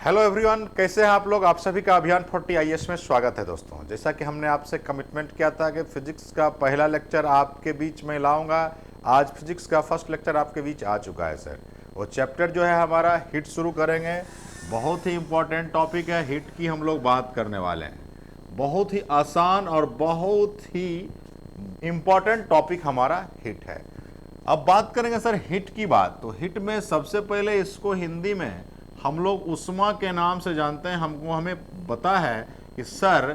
Hello everyone, कैसे हैं आप लोग। आप सभी का अभियान 40 आईएएस में स्वागत है दोस्तों। जैसा कि हमने आपसे कमिटमेंट किया था कि फिजिक्स का पहला लेक्चर आपके बीच में लाऊंगा, आज फिजिक्स का फर्स्ट लेक्चर आपके बीच आ चुका है सर। वो चैप्टर जो है हमारा हिट शुरू करेंगे। बहुत ही इंपॉर्टेंट टॉपिक है, हिट की हम लोग बात करने वाले हैं। बहुत ही आसान और बहुत ही इंपॉर्टेंट टॉपिक हमारा हिट है। अब बात करेंगे सर हिट की बात। तो हिट में सबसे पहले इसको हिंदी में हम लोग उष्मा के नाम से जानते हैं। हमें पता है कि sir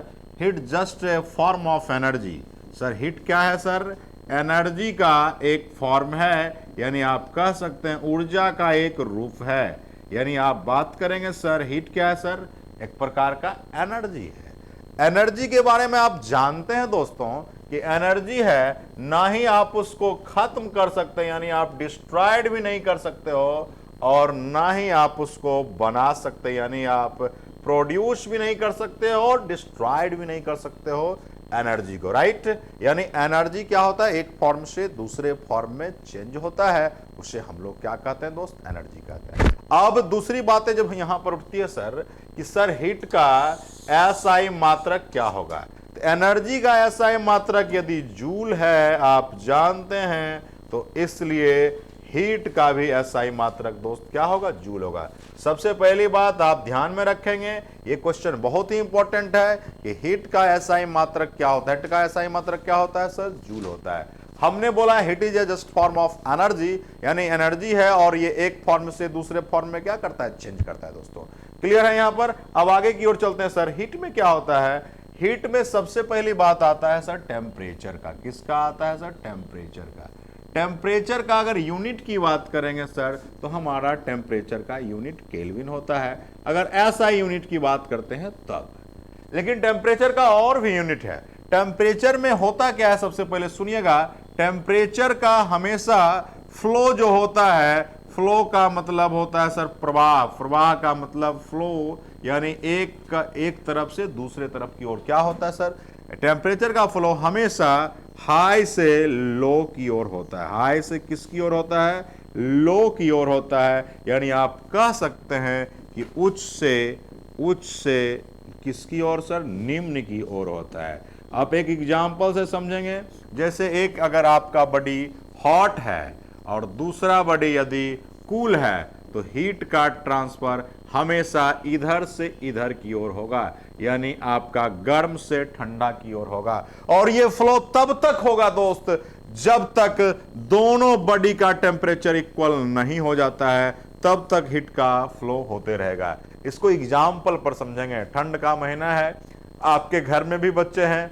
hit just a form of energy. Sir hit क्या है सर? एनर्जी का एक फॉर्म है, यानी आप कह सकते हैं ऊर्जा का एक रूप है। यानी आप बात करेंगे सर हिट क्या है सर? एक प्रकार का एनर्जी है। एनर्जी के बारे में आप जानते हैं दोस्तों कि एनर्जी है, ना ही आप उसको खत्म कर सकते, यानी आप डिस्ट्रॉयड भी नहीं कर सकते हो, और ना ही आप उसको बना सकते, यानी आप प्रोड्यूस भी नहीं कर सकते हो और डिस्ट्रॉयड भी नहीं कर सकते हो एनर्जी को, राइट। यानी एनर्जी क्या होता है? एक फॉर्म से दूसरे फॉर्म में चेंज होता है, उसे हम लोग क्या कहते हैं दोस्त? एनर्जी कहते हैं। अब दूसरी बातें जब यहां पर उठती है सर कि सर हिट का एसआई मात्रक क्या होगा? तो एनर्जी का एसआई मात्रक यदि जूल है, आप जानते हैं, तो इसलिए हीट का भी एसआई मात्रक दोस्त क्या होगा? जूल होगा। सबसे पहली बात आप ध्यान में रखेंगे, ये क्वेश्चन बहुत ही इंपॉर्टेंट है कि हीट का एसआई मात्रक क्या होता है? हीट का एसआई मात्रक क्या होता है सर? जूल होता है। हमने बोला heat is a just form of energy, यानी एनर्जी है और ये एक फॉर्म से दूसरे फॉर्म में क्या करता है? चेंज करता है दोस्तों। क्लियर है यहां पर? अब आगे की ओर चलते हैं सर। हीट में क्या होता है? हीट में सबसे पहली बात आता है सर टेम्परेचर का। किसका आता है सर? टेम्परेचर का। टेम्परेचर का अगर यूनिट की बात करेंगे सर, तो हमारा टेम्परेचर का यूनिट केल्विन होता है, अगर ऐसा यूनिट की बात करते हैं तब। लेकिन टेम्परेचर का और भी यूनिट है। टेम्परेचर में होता क्या है? सबसे पहले सुनिएगा, टेम्परेचर का हमेशा फ्लो जो होता है, फ्लो का मतलब होता है सर प्रवाह, प्रवाह का मतलब फ्लो, यानी एक तरफ से दूसरे तरफ की ओर क्या होता है सर? टेम्परेचर का फ्लो हमेशा हाई से लो की ओर होता है। हाई से किसकी ओर होता है? लो की ओर होता है। यानी आप कह सकते हैं कि उच्च से किसकी ओर सर? निम्न की ओर होता है। आप एक एग्जांपल से समझेंगे, जैसे एक अगर आपका बॉडी हॉट है और दूसरा बॉडी यदि कूल है, तो हीट का ट्रांसफर हमेशा इधर से इधर की ओर होगा, यानी आपका गर्म से ठंडा की ओर होगा। और ये फ्लो तब तक होगा दोस्त जब तक दोनों बॉडी का टेम्परेचर इक्वल नहीं हो जाता है, तब तक हीट का फ्लो होते रहेगा। इसको एग्जाम्पल पर समझेंगे। ठंड का महीना है, आपके घर में भी बच्चे हैं,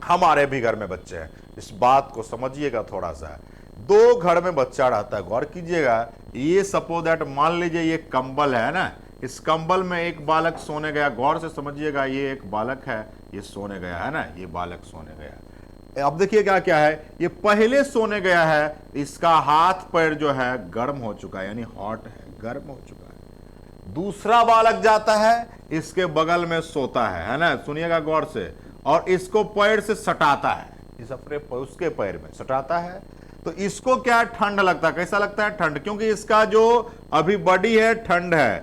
हमारे भी घर में बच्चे हैं। इस बात को समझिएगा थोड़ा सा। दो घर में बच्चा रहता है, गौर कीजिएगा। ये सपोज दैट, मान लीजिए ये कंबल है ना, इस कंबल में एक बालक सोने गया। गौर से समझिएगा, ये एक बालक है, ये सोने गया है ना, ये बालक सोने गया। अब देखिए क्या क्या है, ये पहले सोने गया है, इसका हाथ पैर जो है गर्म हो चुका है, यानी हॉट है, गर्म हो चुका है। दूसरा बालक जाता है, इसके बगल में सोता है ना, सुनिएगा गौर से, और इसको पैर से सटाता है, इस अपने उसके पैर में सटाता है। तो इसको क्या ठंड लगता है? कैसा लगता है? ठंड, क्योंकि इसका जो अभी बॉडी है ठंड है।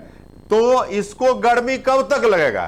तो इसको गर्मी कब तक लगेगा?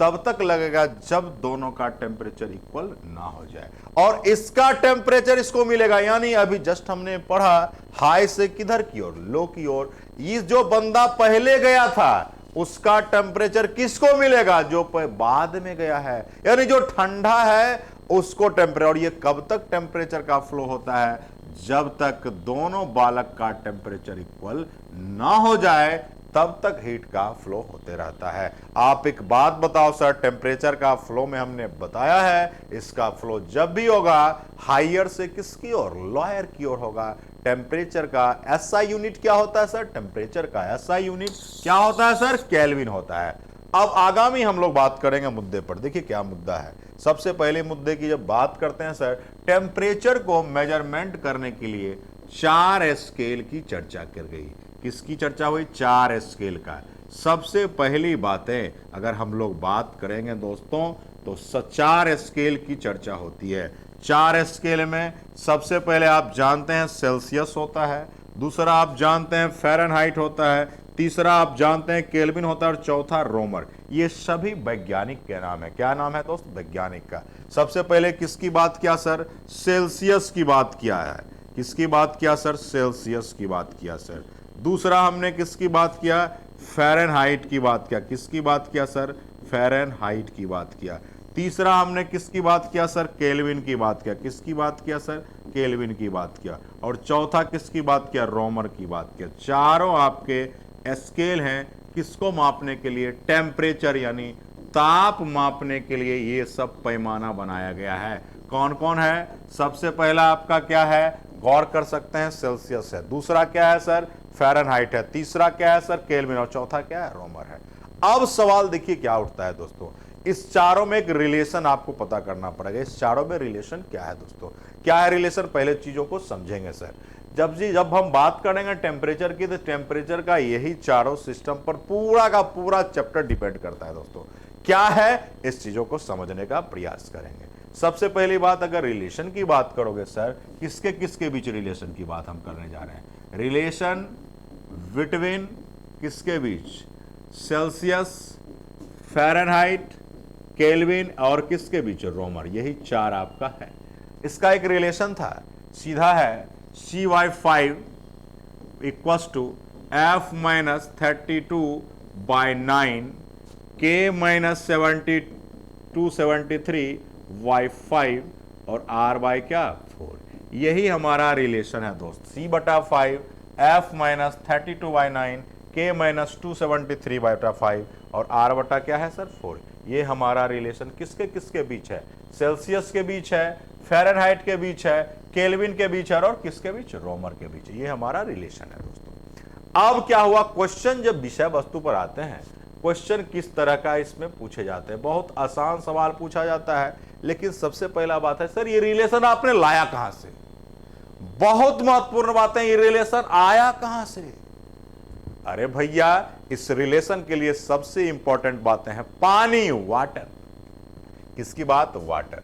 तब तक लगेगा जब दोनों का टेम्परेचर इक्वल ना हो जाए, और इसका टेम्परेचर इसको मिलेगा। यानी अभी जस्ट हमने पढ़ा हाई से किधर की ओर? लो की ओर। ये जो बंदा पहले गया था उसका टेम्परेचर किसको मिलेगा? जो बाद में गया है, यानी जो ठंडा है उसको टेम्परेचर। और ये कब तक टेम्परेचर का फ्लो होता है? जब तक दोनों बालक का टेम्परेचर इक्वल ना हो जाए, तब तक हीट का फ्लो होते रहता है। आप एक बात बताओ सर, टेम्परेचर का फ्लो में हमने बताया है, इसका फ्लो जब भी होगा हायर से किसकी ओर? लोअर की ओर होगा। टेम्परेचर का एसआई यूनिट क्या होता है सर? टेम्परेचर का एसआई यूनिट क्या होता है सर? केल्विन होता है। अब आगामी हम लोग बात करेंगे मुद्दे पर। देखिए क्या मुद्दा है। सबसे पहले मुद्दे की जब बात करते हैं सर, टेम्परेचर को मेजरमेंट करने के लिए 4 स्केल की चर्चा कर गई। किसकी चर्चा हुई? 4 स्केल का। सबसे पहली बातें अगर हम लोग बात करेंगे दोस्तों, तो 4 स्केल की चर्चा होती है। 4 स्केल में सबसे पहले आप जानते हैं सेल्सियस होता है, दूसरा आप जानते हैं फ़ारेनहाइट होता है, तीसरा आप जानते हैं केल्विन होता है और चौथा रोमर। ये सभी वैज्ञानिक के नाम है। क्या नाम है दोस्त? वैज्ञानिक का। सबसे पहले किसकी बात किया सर? सेल्सियस की बात किया है। किसकी बात किया सर? सेल्सियस की बात किया सर। दूसरा हमने किसकी बात किया? फ़ारेनहाइट की बात किया। किसकी बात किया सर? फ़ारेनहाइट की बात किया। तीसरा हमने किसकी बात किया सर? केल्विन की बात किया। किसकी बात किया सर? केल्विन की बात किया। और चौथा किसकी बात किया? रोमर की बात किया। चारों आपके स्केल हैं किसको मापने के लिए? टेम्परेचर यानी ताप मापने के लिए ये सब पैमाना बनाया गया है। कौन कौन है? सबसे पहला आपका क्या है? गौर कर सकते हैं, सेल्सियस है। दूसरा क्या है सर? फ़ारेनहाइट है। तीसरा क्या है सर? केल्विन। और चौथा क्या है? रोमर है। अब सवाल देखिए क्या उठता है दोस्तों, इस चारों में एक रिलेशन आपको पता करना पड़ेगा। इस चारों में रिलेशन क्या है दोस्तों? क्या है रिलेशन? पहले चीजों को समझेंगे सर। जब हम बात करेंगे टेम्परेचर की, तो टेम्परेचर का यही चारों सिस्टम पर पूरा का पूरा चैप्टर डिपेंड करता है दोस्तों। क्या है, इस चीजों को समझने का प्रयास करेंगे। सबसे पहली बात, अगर रिलेशन की बात करोगे सर, किसके किसके बीच रिलेशन की बात हम करने जा रहे हैं? रिलेशन बिटवीन किसके बीच? सेल्सियस, फ़ारेनहाइट, केल्विन और किसके बीच? रोमर। यही चार आपका है। इसका एक रिलेशन था, सीधा है CY5 equals to F-32/9 K-7273/5 और R बाय क्या? 4। यही हमारा रिलेशन है दोस्त। C/5 F-32/9 K-273/5 और R बटा क्या है सर? 4। ये हमारा रिलेशन किसके किसके बीच है? सेल्सियस के बीच है, फ़ारेनहाइट के बीच है, केल्विन के बीच है और किसके बीच? रोमर के बीच। ये हमारा रिलेशन है दोस्तों। अब क्या हुआ, क्वेश्चन जब विषय वस्तु पर आते हैं, क्वेश्चन किस तरह का इसमें पूछे जाते हैं। बहुत आसान सवाल पूछा जाता है, लेकिन सबसे पहला बात है सर, ये रिलेशन आपने लाया कहां से? बहुत महत्वपूर्ण बात है, ये रिलेशन आया कहां से? अरे भैया, इस रिलेशन के लिए सबसे इंपॉर्टेंट बातें हैं पानी, वाटर। किसकी बात? वाटर।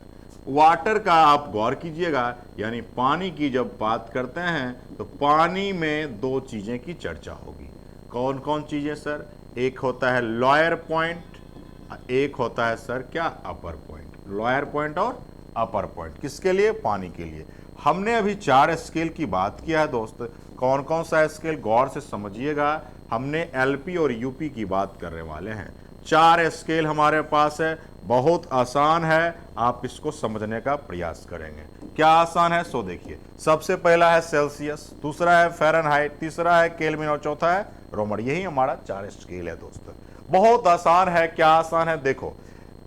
वाटर का आप गौर कीजिएगा, यानी पानी की जब बात करते हैं तो पानी में दो चीजें की चर्चा होगी। कौन कौन चीजें सर? एक होता है लोअर पॉइंट, एक होता है सर क्या? अपर पॉइंट। लोअर पॉइंट और अपर पॉइंट किसके लिए? पानी के लिए। हमने अभी 4 स्केल की बात किया है दोस्त। कौन कौन सा स्केल? गौर से समझिएगा, हमने एलपी और यूपी की बात करने वाले हैं। 4 स्केल हमारे पास है, बहुत आसान है, आप इसको समझने का प्रयास करेंगे। क्या आसान है? सो देखिए, सबसे पहला है सेल्सियस, दूसरा है फ़ारेनहाइट, तीसरा है केल्विन और चौथा है रोमर। यही हमारा 4 स्केल है दोस्तों। बहुत आसान है। क्या आसान है? देखो,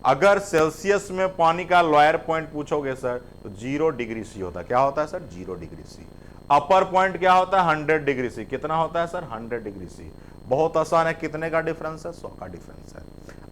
अगर सेल्सियस में पानी का लोअर पॉइंट पूछोगे सर तो 0 डिग्री सी होता है। क्या होता है sir? 0 degree C. Upper point क्या होता है? 100 डिग्री सी। कितना होता है सर? 100 degree C. बहुत आसान है। कितने का डिफरेंस है? 100 का डिफरेंस है।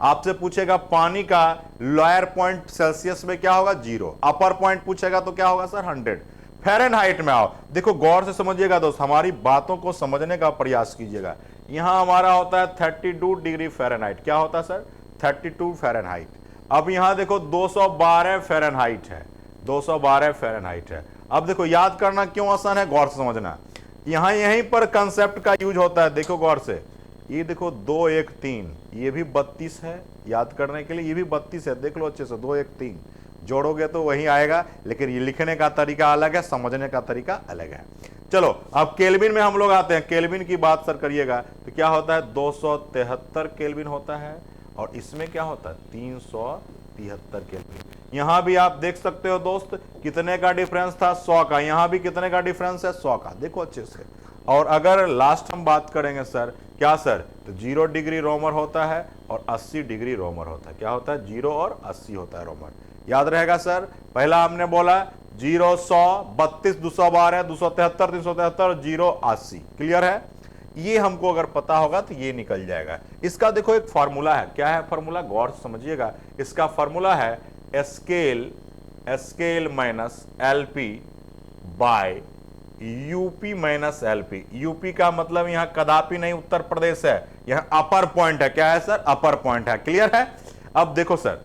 आपसे पूछेगा पानी का लोअर पॉइंट सेल्सियस में क्या होगा? 0। अपर पॉइंट पूछेगा तो क्या होगा सर? 100। फ़ारेनहाइट में आओ, देखो गौर से समझिएगा दोस्त, हमारी बातों को समझने का प्रयास कीजिएगा। यहां हमारा होता है 32 डिग्री फ़ारेनहाइट। क्या होता है सर? 32 फ़ारेनहाइट। अब यहां देखो 212 फ़ारेनहाइट है, 212 फ़ारेनहाइट है। अब देखो, याद करना क्यों आसान है, गौर से समझना। यहां यहीं पर कंसेप्ट का यूज होता है। देखो गौर से, ये देखो 2 1 3, ये भी 32 है, याद करने के लिए ये भी 32 है। देख लो अच्छे से, 2 1 3 जोड़ोगे तो वही आएगा, लेकिन ये लिखने का तरीका अलग है, समझने का तरीका अलग है। चलो अब केल्विन में हम लोग आते हैं। केल्विन की बात सर करिएगा तो क्या होता है? 273 केल्विन होता है और इसमें क्या होता है? 373 केल्विन। यहां भी आप देख सकते हो दोस्त, कितने का डिफरेंस था? 100 का। यहां भी कितने का डिफरेंस है? 100 का। देखो अच्छे से। और अगर लास्ट हम बात करेंगे सर, क्या सर? तो 0 डिग्री रोमर होता है और 80 डिग्री रोमर होता है। क्या होता है? 0 और 80 होता है रोमर। याद रहेगा सर, पहला हमने बोला 0 100, 32 212, 273 373, 0 80। क्लियर है? ये हमको अगर पता होगा तो ये निकल जाएगा। इसका देखो एक फार्मूला है। क्या है फार्मूला? गौर से समझिएगा। इसका फार्मूला है scale minus LP bye UP minus LP. UP का मतलब यहां कदापि नहीं उत्तर प्रदेश है, यहां अपर पॉइंट है। क्या है सर? अपर पॉइंट है। क्लियर है? अब देखो सर,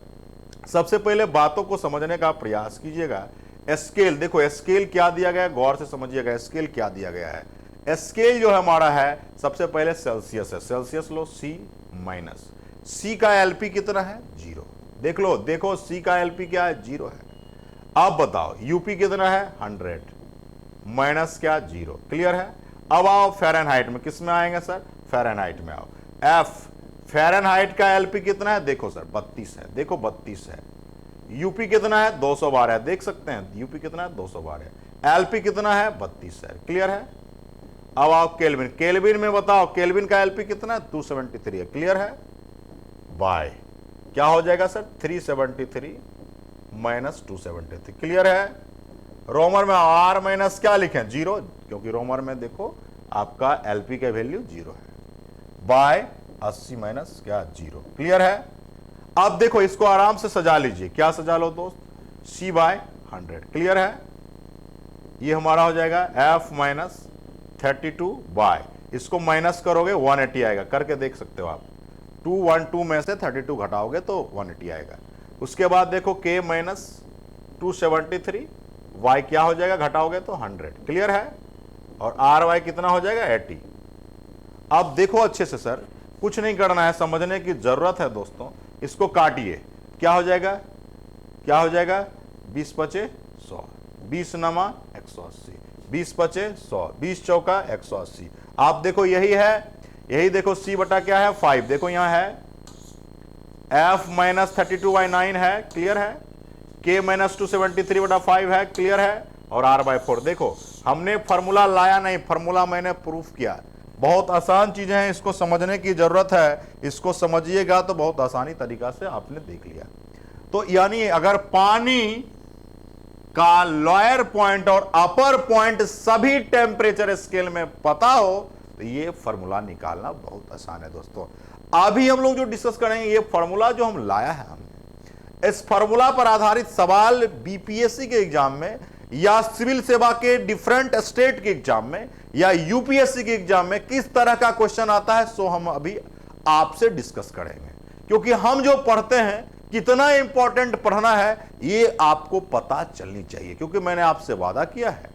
सबसे पहले बातों को समझने का प्रयास कीजिएगा। स्केल देखो, स्केल क्या दिया गया है, गौर से समझिएगा। स्केल क्या दिया गया है? स्केल जो हमारा है सबसे पहले सेल्सियस है, सेल्सियस लो C माइनस, C का एलपी कितना है 0, देख लो, देखो C का एलपी क्या है 0 है। अब बताओ यूपी कितना है 100 माइनस क्या 0, क्लियर है। अब आओ फ़ारेनहाइट में, किस में आएंगे सर, फ़ारेनहाइट में आओ। F फ़ारेनहाइट का एलपी कितना है, देखो सर 32 है, देखो 32 है। यूपी कितना है 212 है, देख सकते हैं यूपी कितना है 212, एलपी कितना है 32 है, क्लियर है। अब आओ केल्विन, केल्विन में बताओ केल्विन का एलपी कितना है 273 है, क्लियर है। बाय क्या हो जाएगा सर 373 माइनस 273, क्लियर है। रोमर में आर माइनस क्या लिखें 0, क्योंकि रोमर में देखो आपका एलपी का वैल्यू 0 है, बाय 80 माइनस क्या 0, क्लियर है। अब देखो इसको आराम से सजा लीजिए, क्या सजा लो दोस्त, C बाय 100, क्लियर है। ये हमारा हो जाएगा F माइनस 32 बाय, इसको माइनस करोगे 180 आएगा, करके देख सकते हो आप, 212 में से 32 घटाओगे तो 180 आएगा। उसके बाद देखो K माइनस 273, Y क्या हो जाएगा घटाओगे तो 100, क्लियर है। और RY कितना हो जाएगा 80। अब देखो अच्छे से सर, कुछ नहीं करना है, समझने की जरूरत है दोस्तों, इसको काटिए, क्या हो जाएगा, क्या हो जाएगा 20 पचे 100, 20 नमा 180, 20 पचे 100, 20 चौका 180। आप देखो यही है, यही देखो C बटा क्या है 5, देखो यहां है F माइनस 32/9 है, क्लियर है। K माइनस 273 बटा 5 है, क्लियर है। और R/4 देखो हमने फॉर्मूला लाया नहीं, फॉर्मूला मैंने प्रूफ किया। बहुत आसान चीजें हैं, इसको समझने की जरूरत है, इसको समझिएगा तो बहुत आसानी तरीका से आपने देख लिया। तो यानी अगर पानी का लोअर पॉइंट और अपर पॉइंट सभी टेम्परेचर स्केल में पता हो तो ये फॉर्मूला निकालना बहुत आसान है दोस्तों। अभी हम लोग जो डिस्कस करेंगे, ये फॉर्मूला जो हम लाया है हमने, इस फॉर्मूला पर आधारित सवाल बीपीएससी के एग्जाम में या सिविल सेवा के डिफरेंट स्टेट के एग्जाम में या यूपीएससी के एग्जाम में किस तरह का क्वेश्चन आता है, सो हम अभी आपसे डिस्कस करेंगे। क्योंकि हम जो पढ़ते हैं कितना इंपॉर्टेंट पढ़ना है ये आपको पता चलनी चाहिए, क्योंकि मैंने आपसे वादा किया है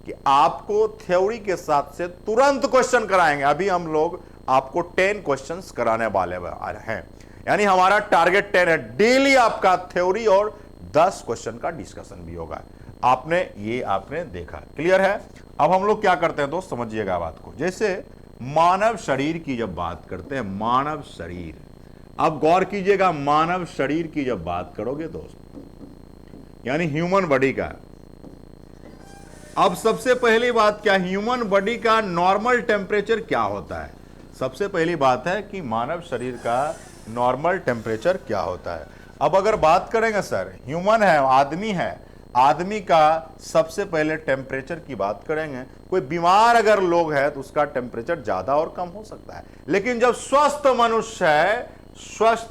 कि आपको थ्योरी के साथ से तुरंत क्वेश्चन कराएंगे। अभी हम लोग आपको 10 क्वेश्चंस कराने वाले हैं, यानी हमारा टारगेट 10 है। डेली आपका थ्योरी और 10 क्वेश्चन का डिस्कशन भी होगा। आपने देखा, क्लियर है। अब हम लोग क्या करते हैं दोस्त, समझिएगा बात को। जैसे मानव शरीर की जब बात करते हैं, मानव शरीर, अब गौर कीजिएगा, मानव शरीर की जब बात करोगे दोस्त, यानी ह्यूमन बॉडी का, अब सबसे पहली बात क्या, ह्यूमन बॉडी का नॉर्मल टेम्परेचर क्या होता है। सबसे पहली बात है कि मानव शरीर का नॉर्मल टेम्परेचर क्या होता है। अब अगर बात करेंगे सर, ह्यूमन है, आदमी है, आदमी का सबसे पहले टेम्परेचर की बात करेंगे। कोई बीमार अगर लोग है तो उसका टेम्परेचर ज्यादा और कम हो सकता है, लेकिन जब स्वस्थ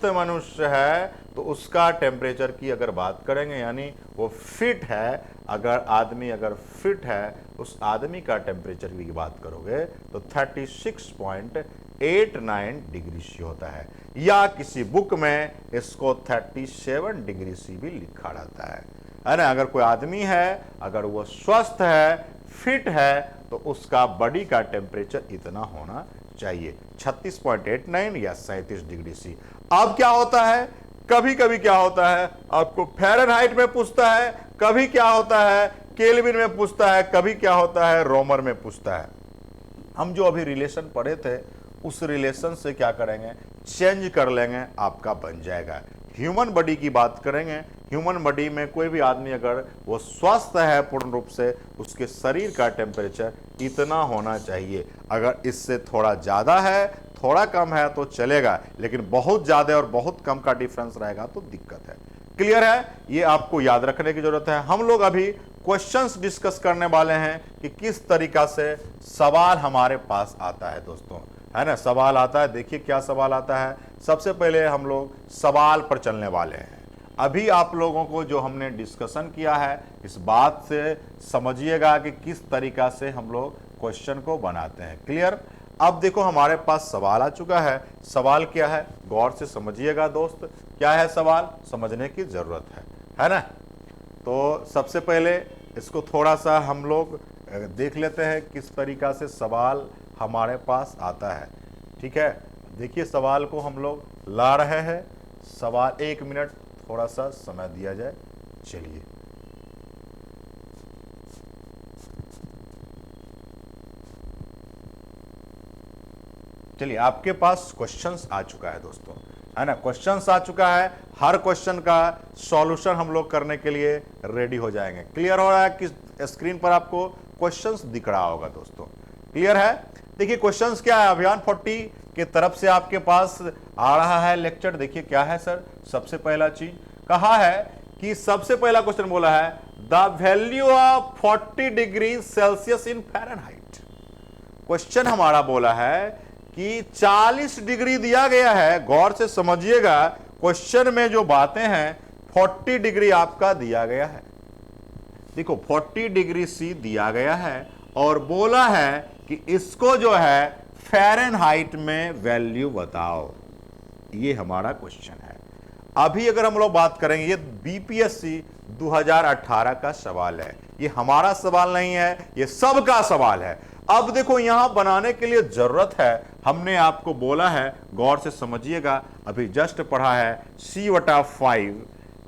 मनुष्य है तो उसका टेम्परेचर की अगर बात करेंगे, यानी वो फिट है, अगर आदमी अगर फिट है, उस आदमी का टेम्परेचर की बात करोगे तो 36.89 डिग्री सी होता है, या किसी बुक में इसको 37 डिग्री सी भी लिखा रहता है ना। अगर कोई आदमी है, अगर वो स्वस्थ है, फिट है, तो उसका बॉडी का टेम्परेचर इतना होना चाहिए, 36.89 या 37 डिग्री सी। अब क्या होता है, कभी कभी क्या होता है, आपको फ़ारेनहाइट में पूछता है, कभी क्या होता है केल्विन में पूछता है, कभी क्या होता है रोमर में पूछता है। हम जो अभी रिलेशन पढ़े थे उस रिलेशन से क्या करेंगे, चेंज कर लेंगे, आपका बन जाएगा। ह्यूमन बॉडी की बात करेंगे, ह्यूमन बॉडी में कोई भी आदमी अगर वो स्वस्थ है पूर्ण रूप से, उसके शरीर का टेम्परेचर इतना होना चाहिए। अगर इससे थोड़ा ज़्यादा है, थोड़ा कम है तो चलेगा, लेकिन बहुत ज़्यादा और बहुत कम का डिफरेंस रहेगा तो दिक्कत है। क्लियर है, ये आपको याद रखने की जरूरत है। हम लोग अभी क्वेश्चंस डिस्कस करने वाले हैं कि किस तरीका से सवाल हमारे पास आता है दोस्तों, है ना। सवाल आता है, देखिए क्या सवाल आता है। सबसे पहले हम लोग सवाल पर चलने वाले हैं। अभी आप लोगों को जो हमने डिस्कशन किया है, इस बात से समझिएगा कि किस तरीका से हम लोग क्वेश्चन को बनाते हैं। क्लियर। अब देखो हमारे पास सवाल आ चुका है। सवाल क्या है, गौर से समझिएगा दोस्त, क्या है सवाल, समझने की जरूरत है ना। तो सबसे पहले इसको थोड़ा सा हम लोग देख लेते हैं किस तरीका से सवाल हमारे पास आता है। ठीक है, देखिए सवाल को हम लोग ला रहे हैं। सवाल 1 मिनट थोड़ा सा समय दिया जाए। चलिए, चलिए आपके पास क्वेश्चंस आ चुका है दोस्तों, है ना। क्वेश्चंस आ चुका है, हर क्वेश्चन का सॉल्यूशन हम लोग करने के लिए रेडी हो जाएंगे। क्लियर हो रहा है कि स्क्रीन पर आपको क्वेश्चंस दिख रहा होगा दोस्तों, क्लियर है। देखिए क्वेश्चंस क्या है, अभियान 40 के तरफ से आपके पास आ रहा है लेक्चर। देखिए क्या है सर, सबसे पहला चीज कहा है कि सबसे पहला क्वेश्चन बोला है the value of 40 degree Celsius in Fahrenheit. Question हमारा बोला है कि 40 डिग्री दिया गया है। गौर से समझिएगा, क्वेश्चन में जो बातें हैं 40 डिग्री आपका दिया गया है। देखो 40 डिग्री सी दिया गया है और बोला है कि इसको जो है फ़ारेनहाइट में वैल्यू बताओ। ये हमारा क्वेश्चन है। अभी अगर हम लोग बात करेंगे, ये बीपीएससी 2018 का सवाल है, ये हमारा सवाल नहीं है, ये सबका सवाल है। अब देखो यहां बनाने के लिए जरूरत है, हमने आपको बोला है, गौर से समझिएगा, अभी जस्ट पढ़ा है C/5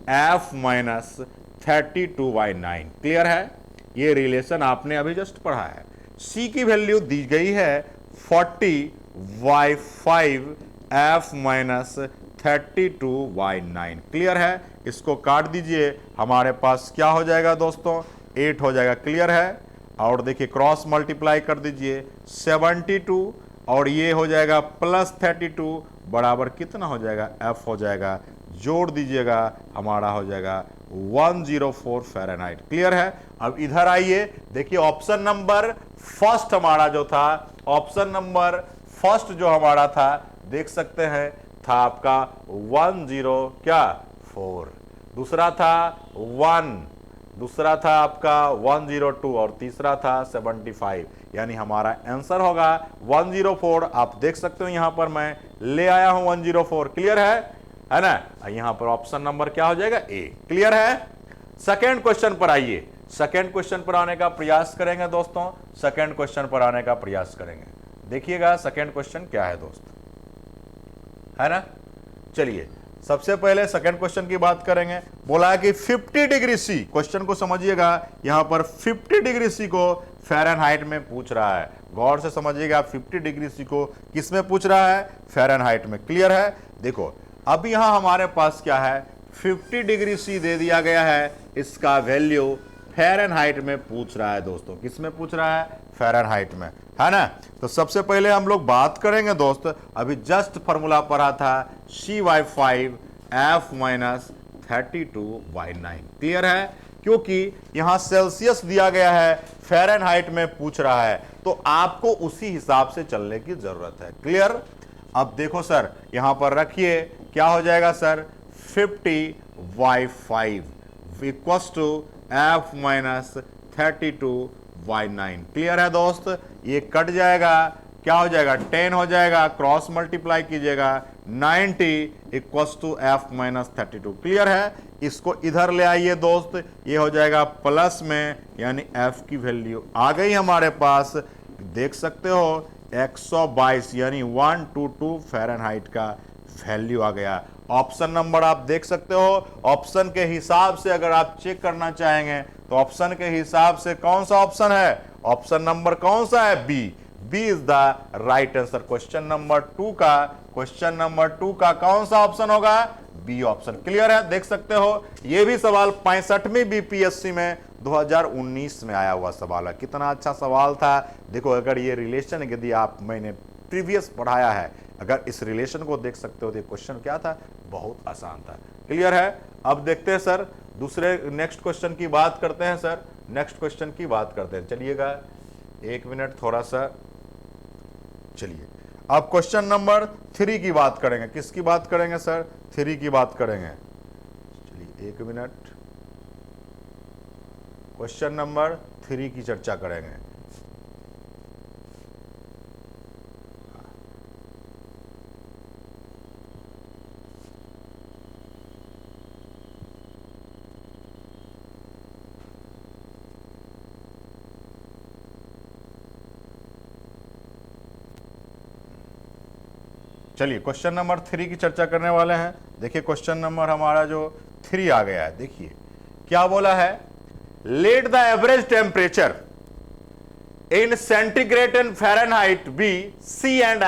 F-32/9। क्लियर है, ये रिलेशन आपने अभी जस्ट पढ़ा है। C की वैल्यू दी गई है 40/5 F-32/9। क्लियर है, इसको काट दीजिए, हमारे पास क्या हो जाएगा दोस्तों, 8 हो जाएगा। क्लियर है, और देखिए क्रॉस मल्टीप्लाई कर दीजिए 72 और ये हो जाएगा +32 बराबर कितना हो जाएगा, F हो जाएगा, जोड़ दीजिएगा, हमारा हो जाएगा 104 फ़ारेनहाइट। क्लियर है। अब इधर आइए, देखिए ऑप्शन नंबर फर्स्ट हमारा जो था, ऑप्शन नंबर फर्स्ट जो हमारा था, देख सकते हैं, था आपका 104, दूसरा था 1, दूसरा था आपका 102 और तीसरा था 75, यानी हमारा आंसर होगा 104। आप देख सकते हो यहां पर मैं ले आया हूं 104। क्लियर है ना। यहां पर ऑप्शन नंबर क्या हो जाएगा, ए। क्लियर है। सेकेंड क्वेश्चन पर आइए, सेकेंड क्वेश्चन पर आने का प्रयास करेंगे दोस्तों, सेकेंड क्वेश्चन पर आने का प्रयास करेंगे। देखिएगा सेकेंड क्वेश्चन क्या है दोस्त, है ना। चलिए सबसे पहले सेकंड क्वेश्चन की बात करेंगे। बोला है कि 50 डिग्री सी, क्वेश्चन को समझिएगा, यहां पर 50 डिग्री सी को फ़ारेनहाइट में पूछ रहा है। गौर से समझिएगा, 50 डिग्री सी को किस में पूछ रहा है, फ़ारेनहाइट में। क्लियर है। देखो अब यहां हमारे पास क्या है, 50 डिग्री सी दे दिया गया है, इसका वैल्यू फ़ारेनहाइट में पूछ रहा है दोस्तों। किस में पूछ रहा है, फ़ारेनहाइट में, है ना। तो सबसे पहले हम लोग बात करेंगे दोस्त, अभी जस्ट फॉर्मूला पढ़ा था C/5 F-32/9। क्लियर है, क्योंकि यहां सेल्सियस दिया गया है, फ़ारेनहाइट में पूछ रहा है, तो आपको उसी हिसाब से चलने की जरूरत है। क्लियर। अब देखो सर, यहां पर रखिए, क्या हो जाएगा sir, 50/5 equals to F-32/9। Clear है दोस्त, ये कट जाएगा, क्या हो जाएगा, 10 हो जाएगा, क्रॉस मल्टीप्लाई कीजिएगा, 90 इक्वल्स टू F-32। क्लियर है। इसको इधर ले आइए दोस्त, ये हो जाएगा प्लस में, यानी F की वैल्यू आ गई हमारे पास। देख सकते हो 122 यानी 122 फ़ारेनहाइट का वैल्यू आ गया। ऑप्शन नंबर आप देख सकते हो, ऑप्शन के हिसाब से अगर आप चेक करना चाहेंगे तो ऑप्शन के हिसाब से कौन सा ऑप्शन है, ऑप्शन नंबर कौन सा है, B. B is the right answer. Question number 2 का, क्वेश्चन नंबर 2 का कौन सा ऑप्शन होगा, बी ऑप्शन। क्लियर है, देख सकते हो, यह भी सवाल 65वीं बीपीएससी में 2019 में आया हुआ सवाल है। कितना अच्छा सवाल था। देखो अगर ये रिलेशन यदि आप, मैंने प्रीवियस पढ़ाया है, अगर इस रिलेशन को देख सकते हो तो क्वेश्चन क्या था, बहुत आसान था। क्लियर है। अब देखते हैं सर दूसरे नेक्स्ट क्वेश्चन की बात करते हैं सर, नेक्स्ट क्वेश्चन की बात करते हैं। चलिएगा 1 मिनट थोड़ा सा, चलिए अब क्वेश्चन नंबर 3 की बात करेंगे। किसकी बात करेंगे सर, 3 की बात करेंगे। चलिए 1 मिनट, क्वेश्चन नंबर 3 की चर्चा करेंगे। चलिए क्वेश्चन नंबर 3 की चर्चा करने वाले हैं। देखिए क्वेश्चन नंबर हमारा जो 3 आ गया है, देखिए क्या बोला है, let the average temperature in centigrade and Fahrenheit B C and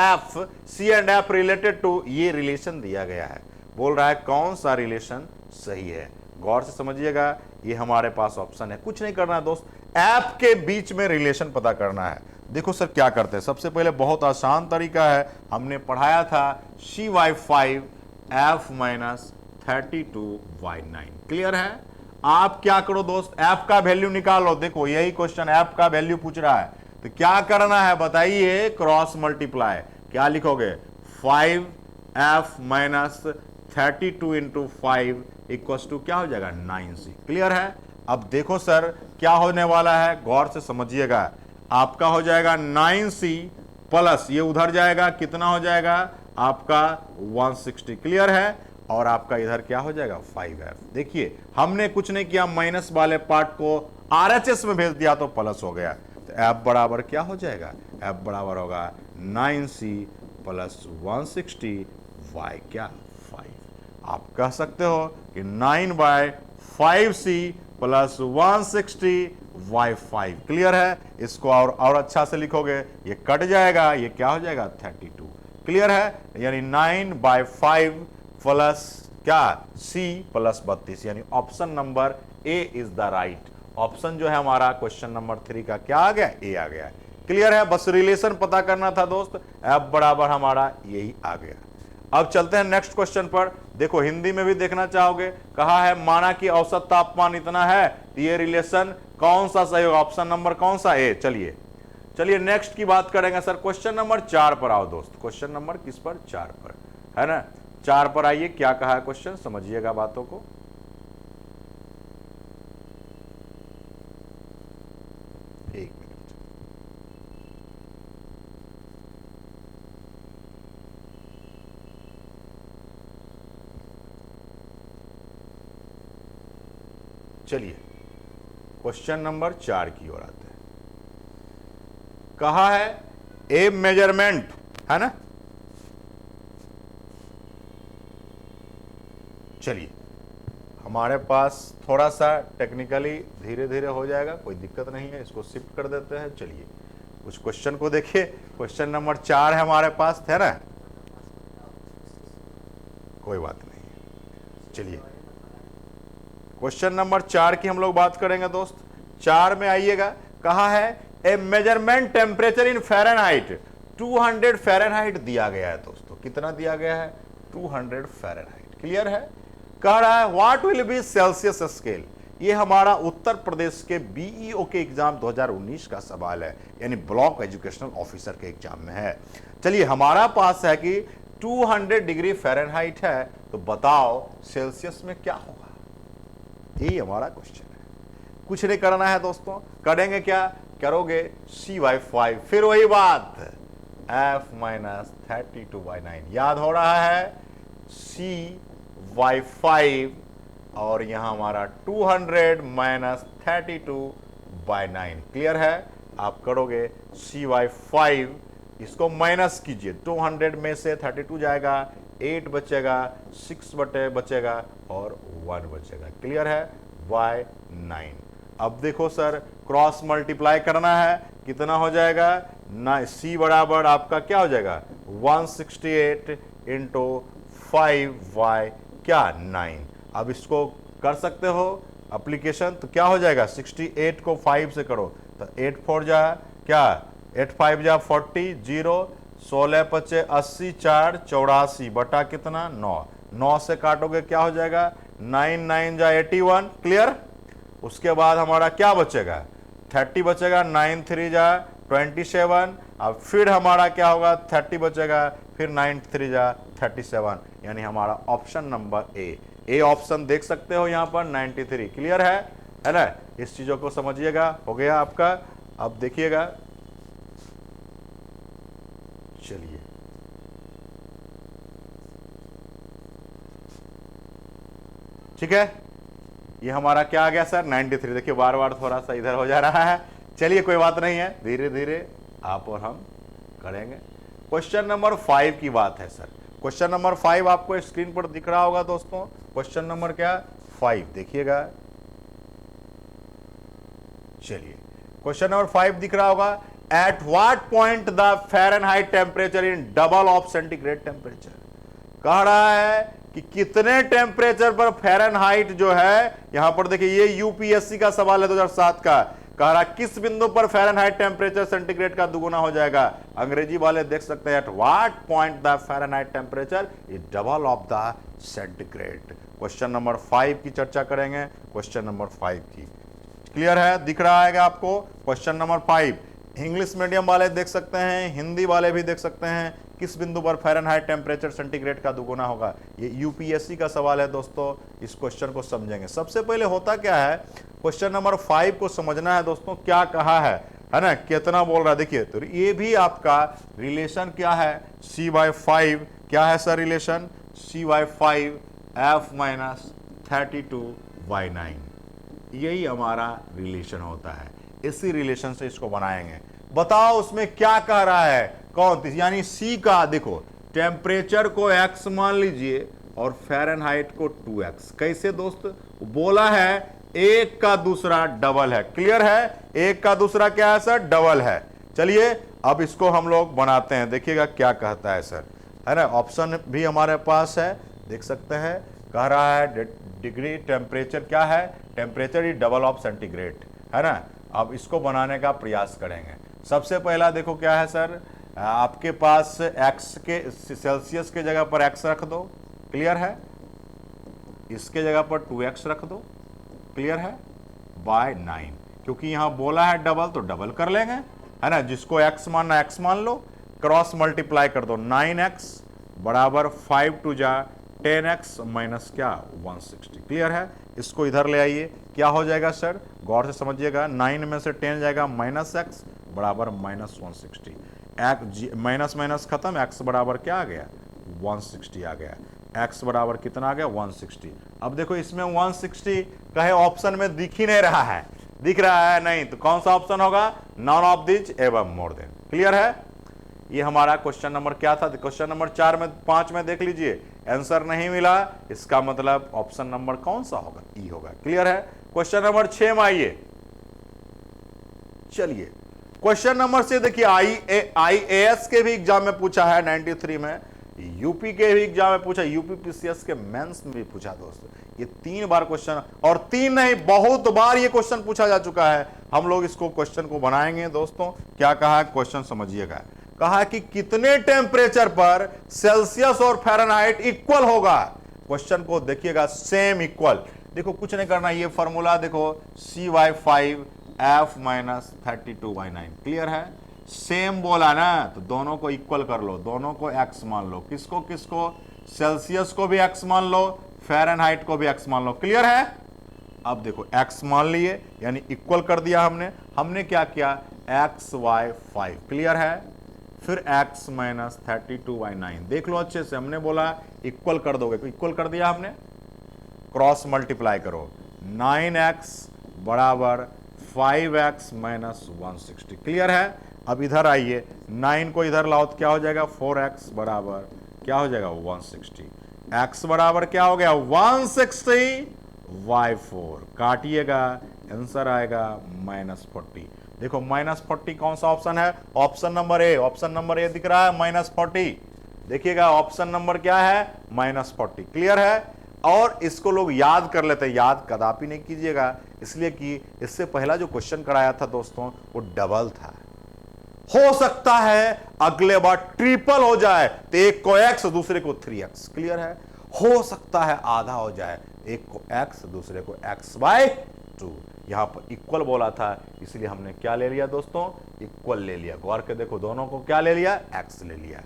F related to, ये रिलेशन दिया गया है। बोल रहा है कौन सा रिलेशन सही है। गौर से समझिएगा, ये हमारे पास ऑप्शन है, कुछ नहीं करना है दोस्त, एफ के बीच में रिलेशन पता करना है। देखो सर क्या करते हैं, सबसे पहले बहुत आसान तरीका है, हमने पढ़ाया था CY5 F minus 32Y9। Clear है। आप क्या करो दोस्त, एफ का वैल्यू निकालो। देखो यही क्वेश्चन एफ का वैल्यू पूछ रहा है, तो क्या करना है बताइए, क्रॉस मल्टीप्लाई। क्या लिखोगे, 5F minus 32 into 5 equals to क्या हो जाएगा, 9C। क्लियर है। अब देखो सर क्या होने वाला है, गौर से समझिएगा, आपका हो जाएगा 9C प्लस ये उधर जाएगा, कितना हो जाएगा आपका 160। क्लियर है। और आपका इधर क्या हो जाएगा 5F। देखिए हमने कुछ नहीं किया, माइनस वाले पार्ट को RHS में भेज दिया तो प्लस हो गया। तो F बराबर क्या हो जाएगा, F बराबर होगा 9C प्लस 160 Y क्या 5। आप कह सकते हो कि 9/5C प्लस 160 Y5। क्लियर है। इसको और अच्छा से लिखोगे, ये कट जाएगा, ये क्या हो जाएगा 32। क्लियर है। यानी 9/5 प्लस क्या C प्लस 32, यानी option number A is the right option. जो है हमारा क्वेश्चन नंबर 3 का क्या आ गया, ए आ गया। क्लियर है। बस रिलेशन पता करना था दोस्त, F बराबर हमारा यही आ गया। अब चलते हैं नेक्स्ट क्वेश्चन पर। देखो हिंदी में भी देखना चाहोगे, कहा है माना कि औसत तापमान इतना है, तो ये रिलेशन कौन सा सही होगा, ऑप्शन नंबर कौन सा, ए। चलिए नेक्स्ट की बात करेंगे सर। क्वेश्चन नंबर 4 पर आओ दोस्त। क्वेश्चन नंबर किस पर, 4 पर, है ना। 4 पर आइए, क्या कहा है क्वेश्चन, समझिएगा बातों को। एक मिनट, चलिए क्वेश्चन नंबर 4 की ओर आते हैं। कहा है ए मेजरमेंट, है ना। चलिए हमारे पास थोड़ा सा टेक्निकली धीरे धीरे हो जाएगा, कोई दिक्कत नहीं है, इसको शिफ्ट कर देते हैं। चलिए उस क्वेश्चन को देखिए, क्वेश्चन नंबर 4 है हमारे पास, है ना, कोई बात नहीं। चलिए क्वेश्चन नंबर 4 की हम लोग बात करेंगे दोस्त। 4 में आइएगा, कहा है a measurement temperature in Fahrenheit 200 Fahrenheit दिया गया है दोस्तों। कितना दिया गया है, 200 फ़ारेनहाइट। क्लियर है। कह रहा है what will be Celsius scale. ये हमारा उत्तर प्रदेश के BEO के एग्जाम 2019 का सवाल है, यानी ब्लॉक एजुकेशनल ऑफिसर के एग्जाम में है। चलिए हमारा पास है कि 200 डिग्री फ़ारेनहाइट है, तो बताओ सेल्सियस में क्या होगा, यही हमारा क्वेश्चन है। कुछ नहीं करना है दोस्तों, करेंगे क्या, करोगे CY5, फिर वही बात F माइनस 32/9। याद हो रहा है CY5 और यहां हमारा 200 माइनस 32/9। क्लियर है। आप करोगे CY5, इसको माइनस कीजिए, 200 में से 32 जाएगा, 8 बचेगा, 6 बटे बचेगा और 1 बचेगा। क्लियर है, Y9। अब देखो सर क्रॉस मल्टीप्लाई करना है, कितना हो जाएगा ना, C बराबर आपका क्या हो जाएगा 168 इंटू 5Y क्या 9। अब इसको कर सकते हो एप्लीकेशन, तो क्या हो जाएगा 68 को 5 से करो तो 8 4 जा क्या 8 5 जा 40, 0 16 पचे 80, 4 84 बटा कितना 9, 9 से काटोगे क्या हो जाएगा 9 9 जा 81। क्लियर। उसके बाद हमारा क्या बचेगा 30 बचेगा, 9 3 जा 27। अब फिर हमारा क्या होगा 30 बचेगा, फिर 9 3 जा 37, यानी हमारा ऑप्शन नंबर ए ऑप्शन देख सकते हो यहाँ पर 93। क्लियर है ना। इस चीजों को समझिएगा, हो गया आपका। अब देखिएगा, चलिए ठीक है, ये हमारा क्या आ गया सर 93। देखिए बार बार थोड़ा सा इधर हो जा रहा है, चलिए कोई बात नहीं है, धीरे धीरे आप और हम करेंगे। क्वेश्चन नंबर 5 की बात है सर। क्वेश्चन नंबर 5 आपको स्क्रीन पर दिख रहा होगा दोस्तों। क्वेश्चन नंबर क्या 5 देखिएगा। चलिए क्वेश्चन नंबर 5 दिख रहा होगा। At what point the Fahrenheit temperature in double of centigrade temperature, कह रहा है कि कितने टेम्परेचर पर फ़ारेनहाइट जो है, यहां पर देखिए ये यूपीएससी का सवाल है 2007 का, कह रहा किस बिंदु पर फ़ारेनहाइट टेम्परेचर सेंटीग्रेड का दुगुना हो जाएगा। अंग्रेजी वाले देख सकते हैं at what point the Fahrenheit temperature is double of the centigrade. Question number 5 की चर्चा करेंगे। क्वेश्चन नंबर 5 की क्लियर है, दिख रहा है आपको। क्वेश्चन नंबर 5 इंग्लिश मीडियम वाले देख सकते हैं, हिंदी वाले भी देख सकते हैं। किस बिंदु पर फ़ारेनहाइट टेम्परेचर सेंटीग्रेड का दुगुना होगा, ये यूपीएससी का सवाल है दोस्तों। इस क्वेश्चन को समझेंगे। सबसे पहले होता क्या है, क्वेश्चन नंबर 5 को समझना है दोस्तों, क्या कहा है ना, कितना बोल रहा है। देखिए तो ये भी आपका रिलेशन क्या है, c/5 क्या है sir relation, c/5 f minus 32/9, यही हमारा रिलेशन होता है। इसी रिलेशन से इसको बनाएंगे। बताओ उसमें क्या कह रहा है, कौन, यानी सी का देखो टेम्परेचर को x मान लीजिए और फ़ारेनहाइट को 2x। कैसे दोस्त, बोला है एक का दूसरा डबल है। क्लियर है, एक का दूसरा क्या है सर, डबल है। चलिए अब इसको हम लोग बनाते हैं, देखिएगा क्या कहता है सर, है ना। ऑप्शन भी हमारे पास है, देख सकते हैं। कह रहा है डिग्री टेम्परेचर क्या है, temperature is double of centigrade, है ना। अब इसको बनाने का प्रयास करेंगे। सबसे पहला देखो क्या है सर, आपके पास x के सेल्सियस के जगह पर x रख दो, क्लियर है। इसके जगह पर 2x रख दो, क्लियर है, बाय 9, क्योंकि यहां बोला है डबल तो डबल कर लेंगे, है ना। जिसको x मानना x मान लो, क्रॉस मल्टीप्लाई कर दो। 9x बराबर 5 टू जा 10x माइनस क्या 160, क्लियर है। इसको इधर ले आइए, क्या हो जाएगा सर, गौर से समझिएगा। 9 में से 10 जाएगा माइनस x बराबर माइनस 160। माइनस माइनस खत्म, x बराबर क्या आ गया 160 आ गया। x बराबर कितना आ गया 160। अब देखो इसमें 160 कहे ऑप्शन में दिख ही नहीं रहा है, दिख रहा है नहीं, तो कौन सा ऑप्शन होगा, नॉन ऑफ दिस एवं मोर देन। क्लियर है, ये हमारा क्वेश्चन नंबर क्या था। क्वेश्चन नंबर 5 में देख लीजिए, आंसर नहीं मिला, इसका मतलब ऑप्शन नंबर कौन सा होगा, ई होगा। क्लियर है। क्वेश्चन नंबर 6 में आइए। चलिए क्वेश्चन नंबर से देखिए, आईएएस के भी एग्जाम में पूछा है 93 में, यूपी के भी एग्जाम में पूछा, यूपी पीसीएस के मेंस में भी पूछा दोस्तों। ये 3 बार क्वेश्चन, और 3 नहीं बहुत बार ये क्वेश्चन पूछा जा चुका है। हम लोग इसको क्वेश्चन को बनाएंगे दोस्तों। क्या कहा है क्वेश्चन समझिएगा। कहा कि कितने टेम्परेचर पर सेल्सियस और फ़ारेनहाइट इक्वल होगा। क्वेश्चन को देखिएगा, सेम इक्वल। देखो कुछ नहीं करना, ये फॉर्मूला देखो c/5 f माइनस 32/9, क्लियर है। सेम बोला ना, तो दोनों को इक्वल कर लो, दोनों को x मान लो। किसको किसको, सेल्सियस को भी x मान लो, फ़ारेनहाइट को भी x मान लो। क्लियर है। अब देखो x मान लिए यानी इक्वल कर दिया हमने क्या किया, x/5, क्लियर है। फिर x माइनस 32/9, देख लो अच्छे से, हमने बोला इक्वल कर दोगे, इक्वल कर दिया हमने, क्रॉस मल्टीप्लाई करो। 9x बराबर 5x माइनस 160, क्लियर है। अब इधर आइए, 9 को इधर लाओ तो क्या हो जाएगा, 4x बराबर क्या हो जाएगा 160। x बराबर क्या हो गया 160/4, काटिएगा, आंसर आएगा -40। देखो -40 कौन सा ऑप्शन है, option number A. Option number A दिख रहा है -40, देखिएगा ऑप्शन नंबर क्या है -40, क्लियर है। और इसको लोग याद कर लेते हैं, याद कदापि नहीं कीजिएगा, इसलिए कि इससे पहला जो क्वेश्चन कराया था दोस्तों वो डबल था। हो सकता है अगले बार ट्रिपल हो जाए, तो एक को x दूसरे को 3x, क्लियर है। हो सकता है आधा हो जाए, एक को x दूसरे को x/2। यहां पर इक्वल बोला था, इसलिए हमने क्या ले लिया दोस्तों, इक्वल ले लिया। गौर के देखो, दोनों को क्या ले लिया, x ले लिया।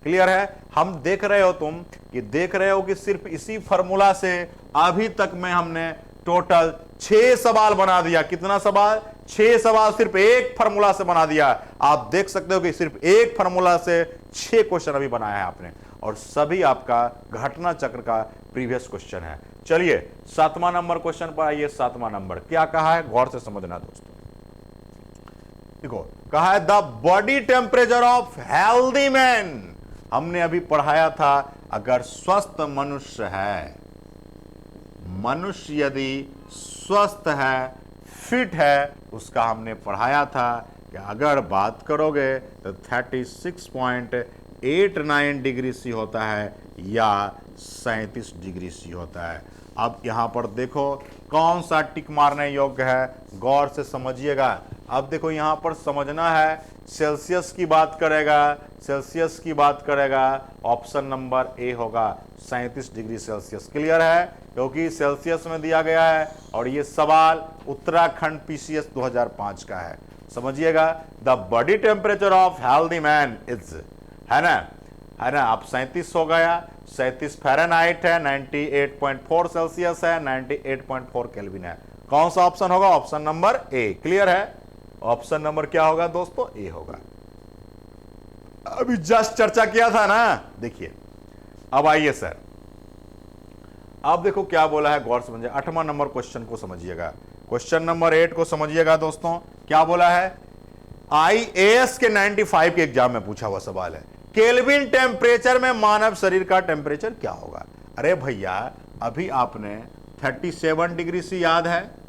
क्लियर है। हम देख रहे हो तुम कि देख रहे हो कि सिर्फ इसी फॉर्मूला से अभी तक में हमने टोटल 6 सवाल बना दिया। कितना सवाल, 6 सवाल सिर्फ एक फॉर्मूला से बना दिया। आप देख सकते हो कि सिर्फ एक फॉर्मूला से 6 क्वेश्चन अभी बनाया है आपने, और सभी आपका घटना चक्र का प्रीवियस क्वेश्चन है। चलिए 7वां नंबर क्वेश्चन पर आइए। 7वां नंबर क्या कहा है, गौर से समझना दोस्तों। देखो कहा है the body temperature of healthy man. हमने अभी पढ़ाया था अगर स्वस्थ मनुष्य है, मनुष्य यदि स्वस्थ है, फिट है, उसका हमने पढ़ाया था कि अगर बात करोगे तो 36.89 डिग्री सी होता है या 37 डिग्री सी होता है। अब यहां पर देखो कौन सा टिक मारने योग्य है, गौर से समझिएगा। अब देखो यहां पर समझना है, सेल्सियस की बात करेगा, सेल्सियस की बात करेगा, ऑप्शन नंबर ए होगा 37 डिग्री सेल्सियस। क्लियर है, क्योंकि सेल्सियस में दिया गया है और ये सवाल उत्तराखंड पीसीएस 2005 का है। समझिएगा, the body temperature of healthy man is, है ना, है ना। अब 37 हो गया, 37 फ़ारेनहाइट है, 98.4 सेल्सियस है, 98.4 केल्विन है। कौन सा ऑप्शन होगा? Option number A. क्लियर है, ऑप्शन नंबर क्या होगा दोस्तों? ए होगा। अभी जस्ट चर्चा किया था ना, देखिए। अब आइए सर, अब देखो क्या बोला है, गौर समझिए। 8वां नंबर क्वेश्चन को समझिएगा, क्वेश्चन नंबर 8 को समझिएगा दोस्तों। क्या बोला है? आईएएस के 95 के एग्जाम में पूछा हुआ सवाल है, केल्विन टेम्परेचर में मानव शरीर का टेम्परेचर क्या होगा? अरे भैया, अभी आपने 37 डिग्री से याद है,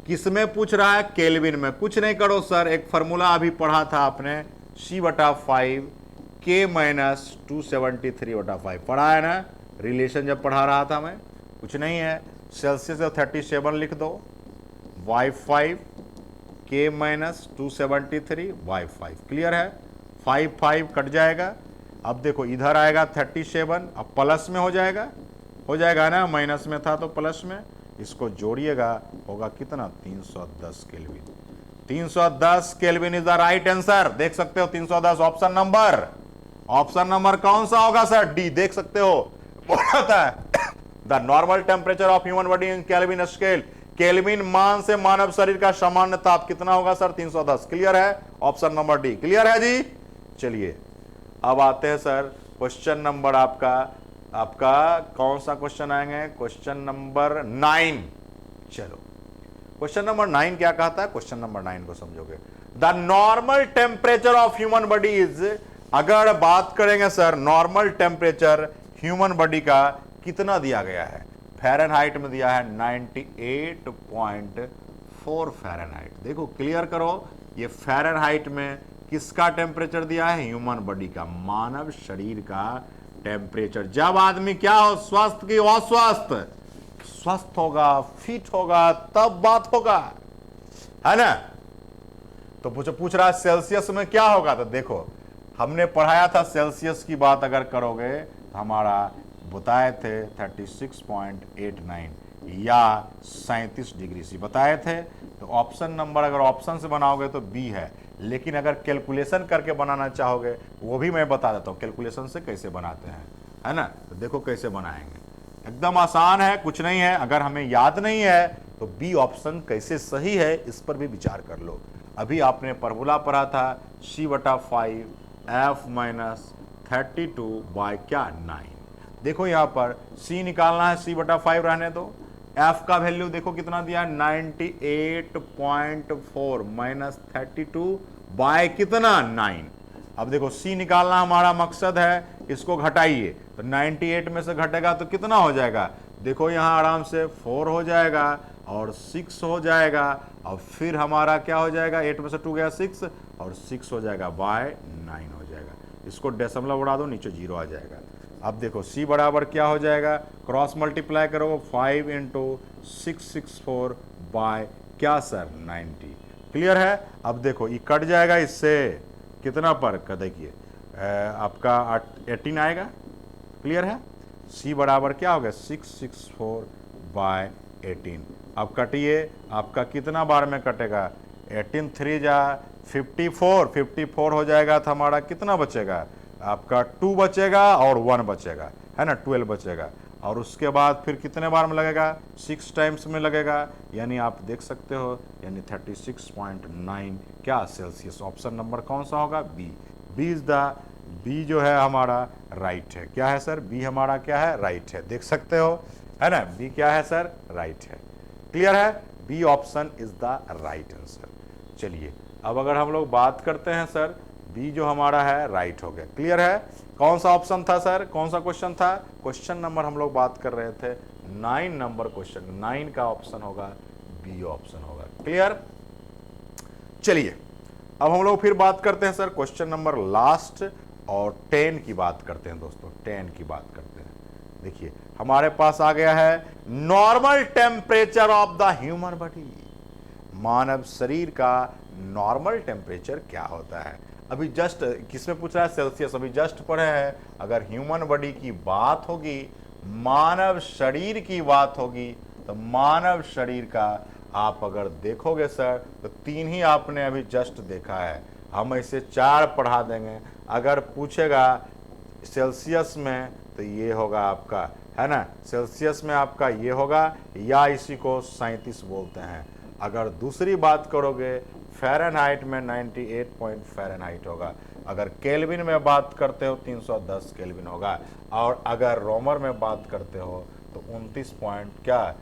किसमें पूछ रहा है? केल्विन में। कुछ नहीं करो सर, एक फॉर्मूला अभी पढ़ा था आपने, C/5 K - 273/5 पढ़ा है ना, रिलेशन जब पढ़ा रहा था मैं। कुछ नहीं है, सेल्सियस 37 लिख दो, y5 K - 273/5। क्लियर है, 5 कट जाएगा। अब देखो इधर आएगा 37, अब प्लस में हो जाएगा ना, माइनस में था तो प्लस में। इसको जोड़िएगा, होगा कितना? 310 kelvin. 310 kelvin is the right answer. देख सकते हो 310 ऑप्शन नंबर कौन सा होगा सर? डी। देख सकते हो, बोला था the normal temperature of human body in kelvin scale. Kelvin मान से मानव शरीर का सामान्य ताप कितना होगा सर? 310। क्लियर है, ऑप्शन नंबर डी। क्लियर है जी। चलिए अब आते हैं सर क्वेश्चन नंबर आपका कौन सा क्वेश्चन आएंगे? Question number 9। चलो क्वेश्चन नंबर 9 क्या कहता है? क्वेश्चन नंबर 9 को समझोगे, the normal temperature of human body is. अगर बात करेंगे sir normal temperature human body का कितना दिया गया है? फ़ारेनहाइट में दिया है 98.4 फ़ारेनहाइट। देखो क्लियर करो, ये फ़ारेनहाइट में किसका टेम्परेचर दिया है? ह्यूमन बॉडी का, मानव शरीर का टेम्परेचर। जब आदमी क्या हो, स्वस्थ की अस्वस्थ, स्वस्थ होगा, फिट होगा, तब बात होगा, है ना। तो पूछ रहा है सेल्सियस में क्या होगा? तो देखो हमने पढ़ाया था सेल्सियस की बात अगर करोगे तो हमारा बताए थे 36.89 या 37 डिग्री सी बताए थे। तो ऑप्शन नंबर अगर ऑप्शन से बनाओगे तो बी है, लेकिन अगर कैलकुलेशन करके बनाना चाहोगे वो भी मैं बता देता हूँ कैलकुलेशन से कैसे बनाते हैं, है ना। तो देखो कैसे बनाएंगे, एकदम आसान है, कुछ नहीं है। अगर हमें याद नहीं है तो बी ऑप्शन कैसे सही है इस पर भी विचार कर लो। अभी आपने फॉर्मूला पढ़ा था C/5 F - 32/9। देखो यहाँ पर C निकालना है, C/5 रहने दो। F का वैल्यू देखो कितना दिया है, 98.4 - 32 बाय कितना? 9। अब देखो C निकालना हमारा मकसद है, इसको घटाइए तो 98 में से घटेगा तो कितना हो जाएगा? देखो यहाँ आराम से 4 हो जाएगा और 6 हो जाएगा, और फिर हमारा क्या हो जाएगा? 8 में से 2 गया 6 और 6 हो जाएगा बाय 9 हो जाएगा। इसको डेसिमल उड़ा दो, नीचे 0 आ जाएगा। अब देखो C बराबर क्या हो जाएगा? क्रॉस मल्टीप्लाई करो, 5 × 664 बाय क्या सर? 90। क्लियर है। अब देखो ये कट जाएगा, इससे कितना पर का देखिए आपका 18 आएगा। क्लियर है। C बराबर क्या हो गया? 664 बाय 18। अब कटिए, आपका कितना बार में कटेगा? 18 3 जा 54 हो जाएगा तो हमारा कितना बचेगा? आपका 2 बचेगा और 1 बचेगा, है ना, 12 बचेगा। और उसके बाद फिर कितने बार में लगेगा? 6 टाइम्स में लगेगा, यानी आप देख सकते हो, यानी 36.9 क्या सेल्सियस। ऑप्शन नंबर कौन सा होगा? बी। बी जो है हमारा राइट है। क्या है सर? बी हमारा क्या है? राइट है। देख सकते हो, है ना, बी क्या है सर? राइट है। क्लियर है, B option is the right answer. चलिए अब अगर हम लोग बात करते हैं सर, बी जो हमारा है राइट हो गया। क्लियर है? कौन सा ऑप्शन था सर, कौन सा क्वेश्चन था? क्वेश्चन नंबर हम लोग बात कर रहे थे 9 नंबर क्वेश्चन, 9 का ऑप्शन होगा बी ऑप्शन होगा। क्लियर? चलिए अब हम लोग फिर बात करते हैं सर क्वेश्चन नंबर लास्ट और 10 की बात करते हैं दोस्तों, 10 की बात करते हैं। देखिए हमारे पास आ गया है normal temperature of the human body. मानव शरीर का नॉर्मल टेम्परेचर क्या होता है? अभी जस्ट किसमें पूछ रहा है? सेल्सियस। अभी जस्ट पढ़े हैं, अगर ह्यूमन बॉडी की बात होगी, मानव शरीर की बात होगी, तो मानव शरीर का आप अगर देखोगे सर तो 3 ही आपने अभी जस्ट देखा है, हम इसे 4 पढ़ा देंगे। अगर पूछेगा सेल्सियस में तो ये होगा आपका, है ना, सेल्सियस में आपका ये होगा, या इसी को 37 बोलते हैं। अगर दूसरी बात करोगे फ़ारेनहाइट में 98 पॉइंट फ़ारेनहाइट होगा। अगर केल्विन में बात करते हो 310 केल्विन होगा। और अगर रोमर में बात करते हो तो 29 पॉइंट क्या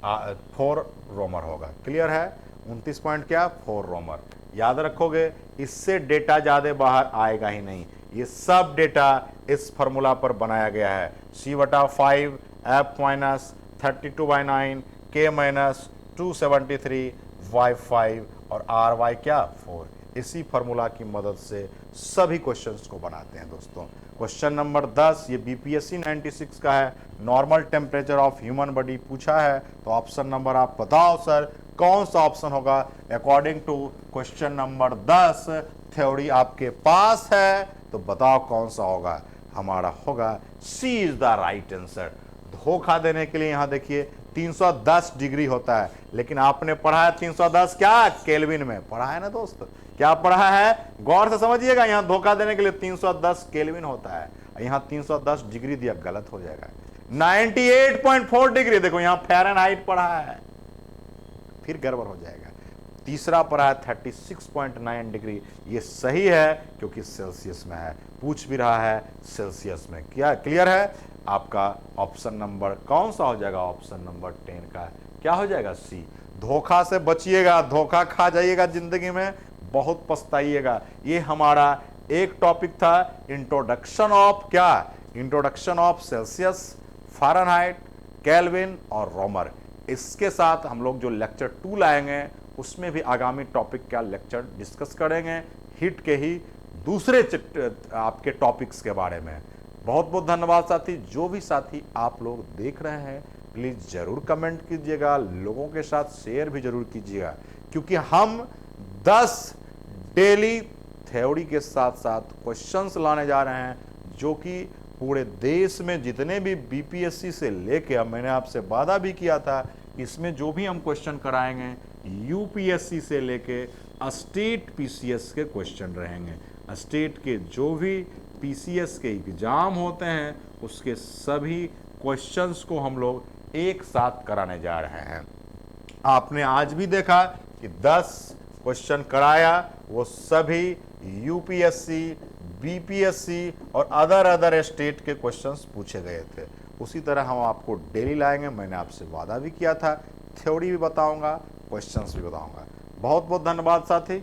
4 रोमर होगा। क्लियर है? 29 पॉइंट क्या 4 रोमर। याद रखोगे, इससे डेटा ज़्यादा बाहर आएगा ही नहीं। ये सब डेटा इस फार्मूला पर बनाया गया है, C/5 F-32/9 K-273/5 और RY क्या 4। इसी फार्मूला की मदद से सभी क्वेश्चंस को बनाते हैं दोस्तों। क्वेश्चन नंबर 10 ये BPSC 96 का है, normal temperature of human body पूछा है। तो ऑप्शन नंबर आप बताओ सर कौन सा ऑप्शन होगा according to question number 10। Theory आपके पास है तो बताओ कौन सा होगा? हमारा होगा सी इज द राइट आंसर। धोखा देने के लिए यहाँ देखिए 310 डिग्री होता है, लेकिन आपने पढ़ा है 310 क्या केल्विन में पढ़ा है ना दोस्त, क्या पढ़ा है? गौर से समझिएगा, यहाँ धोखा देने के लिए 310 केल्विन होता है, यहाँ 310 डिग्री दिया, गलत हो जाएगा। 98.4 डिग्री देखो यहाँ फ़ारेनहाइट पढ़ा है, फिर गड़बड़ हो जाएगा। तीसरा पढ़ा है 36.9 डिग्री, ये सही है क्योंकि सेल्सियस में है, पूछ भी रहा है सेल्सियस में। क्या क्लियर है? आपका ऑप्शन नंबर कौन सा हो जाएगा? ऑप्शन नंबर 10 का क्या हो जाएगा? सी। धोखा से बचिएगा, धोखा खा जाइएगा जिंदगी में, बहुत पछताइएगा। ये हमारा एक टॉपिक था इंट्रोडक्शन ऑफ क्या, introduction of Celsius, Fahrenheit, kelvin और रोमर। इसके साथ हम लोग जो लेक्चर 2 लाएंगे उसमें भी आगामी टॉपिक का लेक्चर डिस्कस करेंगे, हिट के ही दूसरे आपके टॉपिक्स के बारे में। बहुत बहुत धन्यवाद साथी। जो भी साथी आप लोग देख रहे हैं प्लीज़ ज़रूर कमेंट कीजिएगा, लोगों के साथ शेयर भी ज़रूर कीजिएगा, क्योंकि हम 10 डेली थ्योरी के साथ साथ क्वेश्चंस लाने जा रहे हैं जो कि पूरे देश में जितने भी BPSC से लेके, अब मैंने आपसे वादा भी किया था इसमें जो भी हम क्वेश्चन कराएंगे UPSC से लेके स्टेट PCS के क्वेश्चन रहेंगे। स्टेट के जो भी PCS के एग्जाम होते हैं उसके सभी क्वेश्चंस को हम लोग एक साथ कराने जा रहे हैं। आपने आज भी देखा कि 10 क्वेश्चन कराया, वो सभी UPSC, BPSC और अदर स्टेट के क्वेश्चंस पूछे गए थे। उसी तरह हम आपको डेली लाएंगे, मैंने आपसे वादा भी किया था, थ्योरी भी बताऊंगा, क्वेश्चंस भी बताऊंगा। बहुत बहुत धन्यवाद साथी।